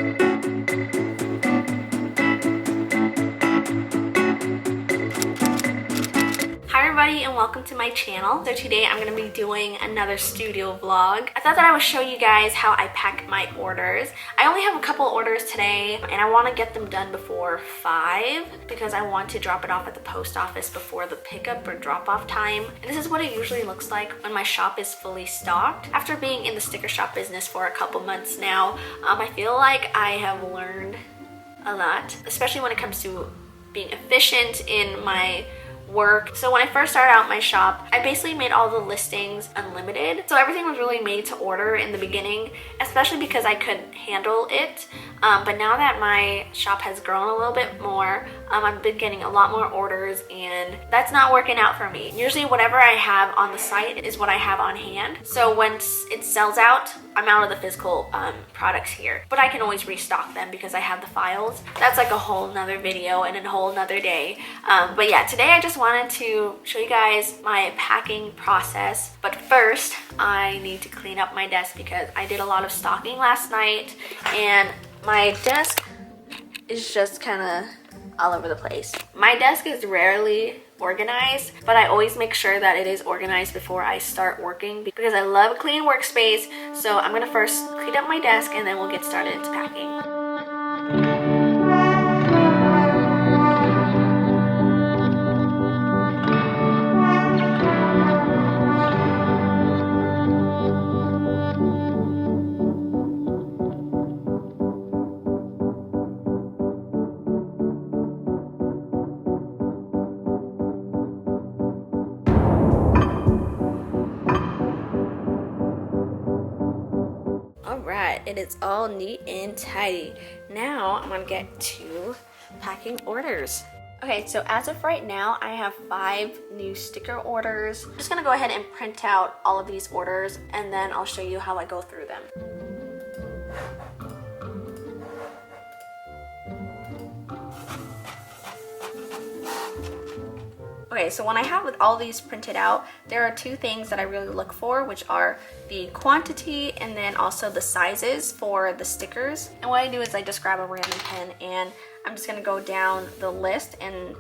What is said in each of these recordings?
Hi everybody and welcome to my channel. So today I'm going to be doing another studio vlog. I thought that I would show you guys how I pack my orders. I only have a couple orders today and I want to get them done before 5 because I want to drop it off at the post office before the pickup or drop off time. And this is what it usually looks like when my shop is fully stocked. After being in the sticker shop business for a couple months now, I feel like I have learned a lot, especially when it comes to being efficient in my work. So when I first started out my shop, I basically made all the listings unlimited. So everything was really made to order in the beginning, especially because I could handle it. But now that my shop has grown a little bit more, I've been getting a lot more orders and that's not working out for me. Usually whatever I have on the site is what I have on hand. So once it sells out, I'm out of the physical products here. But I can always restock them because I have the files. That's like a whole nother video and a whole nother day. But yeah, today I just wanted to show you guys my packing process. But first, I need to clean up my desk because I did a lot of stocking last night and my desk is just kind of all over the place. My desk is rarely organized, but I always make sure that it is organized before I start working because I love a clean workspace. So I'm gonna first clean up my desk and then we'll get started into packing. Alright, it is all neat and tidy. Now I'm gonna get to packing orders. Okay, so as of right now, I have 5 new sticker orders. I'm just gonna go ahead and print out all of these orders and then I'll show you how I go through them. Okay, so when I have with all these printed out, there are 2 things that I really look for, which are the quantity and then also the sizes for the stickers. And what I do is I just grab a random pen and I'm just gonna go down the list and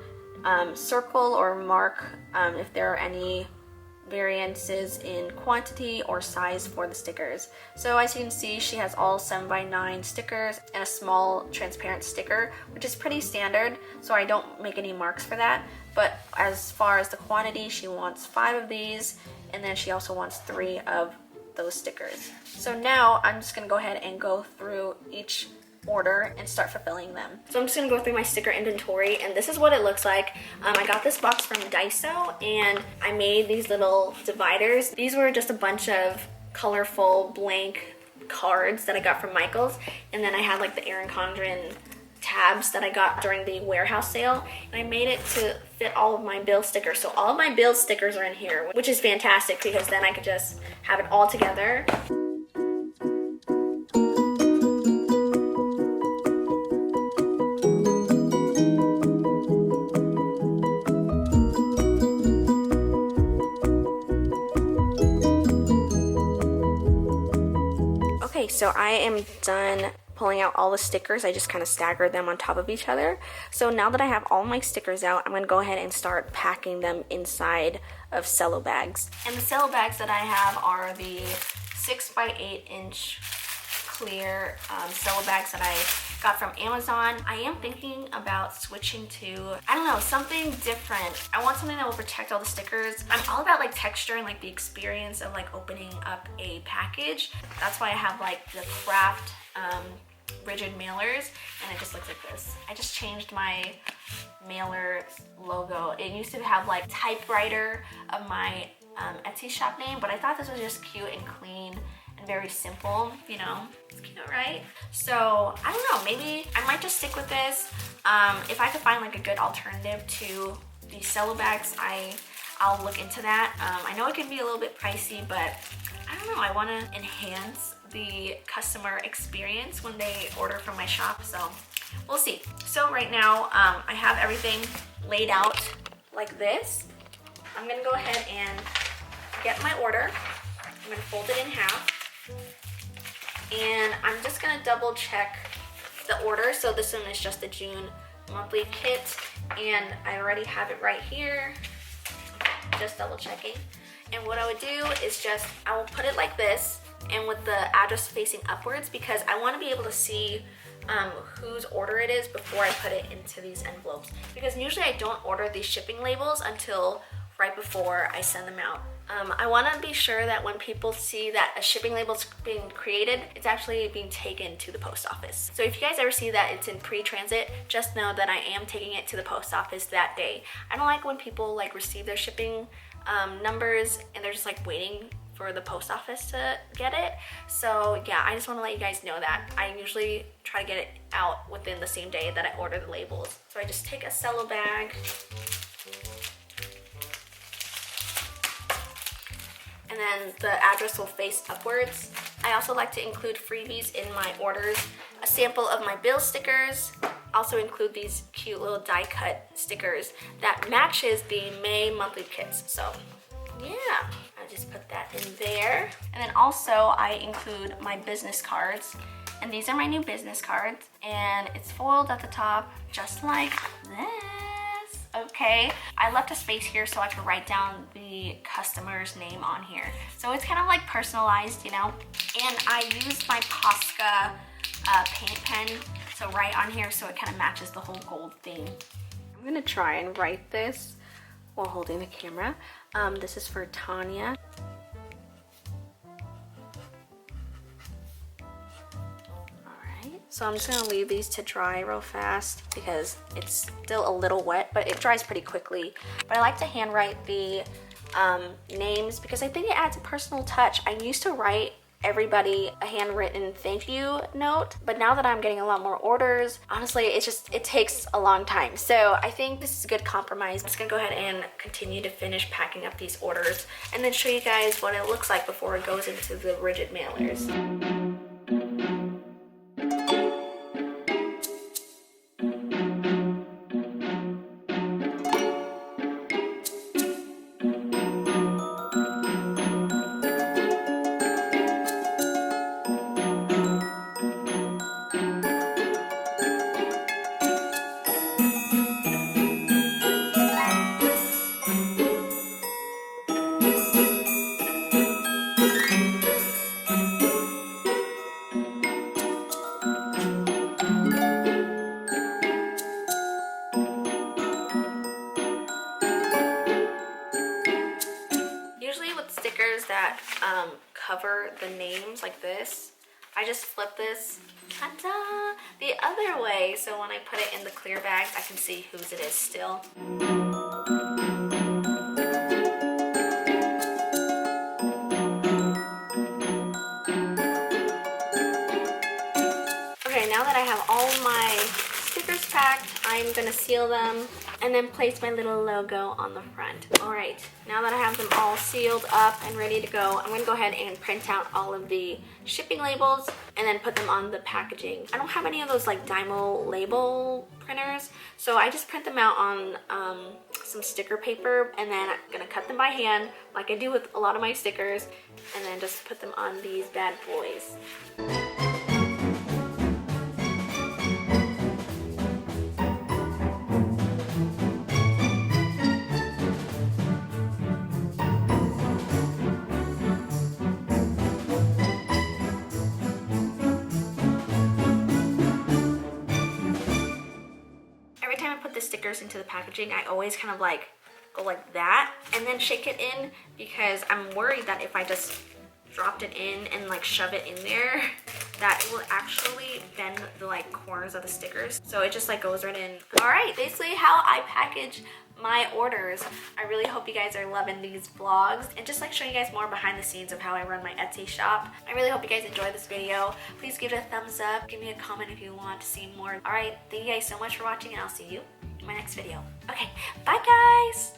circle or mark if there are any variances in quantity or size for the stickers. So as you can see, she has all 7x9 stickers and a small transparent sticker, which is pretty standard, so I don't make any marks for that. But as far as the quantity, she wants 5 of these, and then she also wants 3 of those stickers. So now I'm just gonna go ahead and go through each order and start fulfilling them. So I'm just gonna go through my sticker inventory and this is what it looks like. I got this box from Daiso and I made these little dividers. These were just a bunch of colorful blank cards that I got from Michael's, and then I had like the Erin Condren tabs that I got during the warehouse sale, and I made it to fit all of my bill stickers. So all of my bill stickers are in here, which is fantastic because then I could just have it all together. Okay, so I am done pulling out all the stickers. I just kind of staggered them on top of each other. So now that I have all my stickers out, I'm going to go ahead and start packing them inside of cello bags. And the cello bags that I have are the 6x8" clear cello bags that I got from Amazon. I am thinking about switching to, I don't know, something different. I want something that will protect all the stickers. I'm all about like texture and like the experience of like opening up a package. That's why I have like the craft rigid mailers, and it just looks like this. I just changed my mailer logo. It used to have like typewriter of my Etsy shop name, but I thought this was just cute and clean and very simple, you know. It's cute, right? So I don't know, maybe I might just stick with this. If I could find like a good alternative to these cello bags, I'll look into that. I know it can be a little bit pricey, but I don't know, I want to enhance the customer experience when they order from my shop, so we'll see. So right now I have everything laid out like this. I'm gonna go ahead and get my order. I'm gonna fold it in half, and I'm just gonna double check the order. So this one is just the June monthly kit, and I already have it right here. Just double checking. And what I would do is just, I will put it like this and with the address facing upwards, because I want to be able to see whose order it is before I put it into these envelopes. Because usually I don't order these shipping labels until right before I send them out. I want to be sure that when people see that a shipping label is being created, it's actually being taken to the post office. So if you guys ever see that it's in pre-transit, just know that I am taking it to the post office that day. I don't like when people like receive their shipping numbers and they're just like waiting for the post office to get it. So yeah, I just want to let you guys know that I usually try to get it out within the same day that I order the labels. So I just take a cello bag, and then the address will face upwards. I also like to include freebies in my orders. A sample of my bill stickers. Also include these cute little die cut stickers that matches the May monthly kits. So yeah, I just put that in there. And then also I include my business cards. And these are my new business cards. And it's foiled at the top, just like this. Okay, I left a space here so I could write down the customer's name on here. So it's kind of like personalized, you know? And I used my Posca paint pen to write on here so it kind of matches the whole gold theme. I'm gonna try and write this while holding the camera. This is for Tanya. So I'm just gonna leave these to dry real fast because it's still a little wet, but it dries pretty quickly. But I like to handwrite the names because I think it adds a personal touch. I used to write everybody a handwritten thank you note, but now that I'm getting a lot more orders, honestly, it takes a long time. So I think this is a good compromise. I'm just gonna go ahead and continue to finish packing up these orders and then show you guys what it looks like before it goes into the rigid mailers. That cover the names like this, I just flip this ta-da, the other way, so when I put it in the clear bags I can see whose it is still. Okay, now that I have all my stickers packed, I'm gonna seal them and then place my little logo on the front. All right, now that I have them all sealed up and ready to go, I'm gonna go ahead and print out all of the shipping labels and then put them on the packaging. I don't have any of those like Dymo label printers, so I just print them out on some sticker paper, and then I'm gonna cut them by hand like I do with a lot of my stickers, and then just put them on these bad boys. Stickers into the packaging, I always kind of like go like that and then shake it in, because I'm worried that if I just dropped it in and like shove it in there, that it will actually bend the like corners of the stickers. So it just like goes right in. All right, basically how I package my orders. I really hope you guys are loving these vlogs and just like showing you guys more behind the scenes of how I run my Etsy shop. I really hope you guys enjoyed this video. Please give it a thumbs up. Give me a comment if you want to see more. All right, thank you guys so much for watching, and I'll see you in my next video. Okay, bye guys.